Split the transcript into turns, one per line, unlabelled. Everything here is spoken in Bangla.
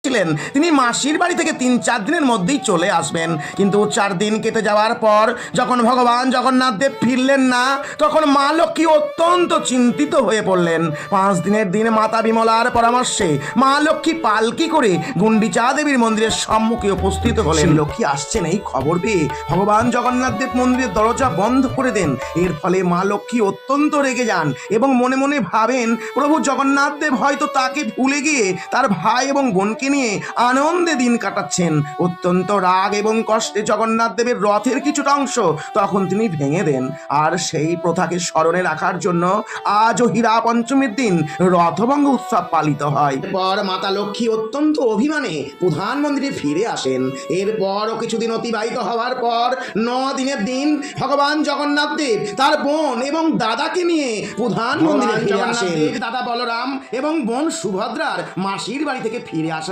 ছিলেন তিনি মাসির বাড়ি থেকে ৩-৪ দিনের মধ্যেই চলে আসবেন। কিন্তু ৪ দিন কেটে যাওয়ার পর যখন ভগবান জগন্নাথ দেব ফিরলেন না, তখন মা লক্ষ্মী অত্যন্ত চিন্তিত হয়ে পড়লেন। ৫ দিনের দিন মাতা বিমলার পরামর্শে মা লক্ষ্মী পালকি করে গুন্ডিচা দেবীর মন্দিরের সম্মুখে উপস্থিত হলেন। লক্ষ্মী আসছেন এই খবর পেয়ে ভগবান জগন্নাথ দেব মন্দিরের দরজা বন্ধ করে দেন। এর ফলে মা লক্ষ্মী অত্যন্ত রেগে যান এবং মনে মনে ভাবেন প্রভু জগন্নাথ দেব হয়তো তাকে ভুলে গিয়ে তার ভাই এবং বোনকে নিয়ে আনন্দে দিন কাটাচ্ছেন। অত্যন্ত রাগ এবং কষ্টে জগন্নাথ দেবের রথের কিছুটা অংশ তখন তিনি ভেঙে দেন। আর সেই প্রথাকে স্মরণে রাখার জন্য আজও হীরা পঞ্চমীর দিন রথভঙ্গ উৎসব পালিত হয়। এরপর মাতা লক্ষ্মী অত্যন্ত অভিমানে প্রধান মন্দিরে ফিরে আসেন। এরপরও কিছুদিন অতিবাহিত হওয়ার পর ৯ দিনের দিন ভগবান জগন্নাথ দেব তার বোন এবং দাদাকে নিয়ে প্রধান মন্দিরে ফিরে আসেন। দাদা বলরাম এবং বোন সুভদ্রার মাসির বাড়ি থেকে ফিরে আসেন।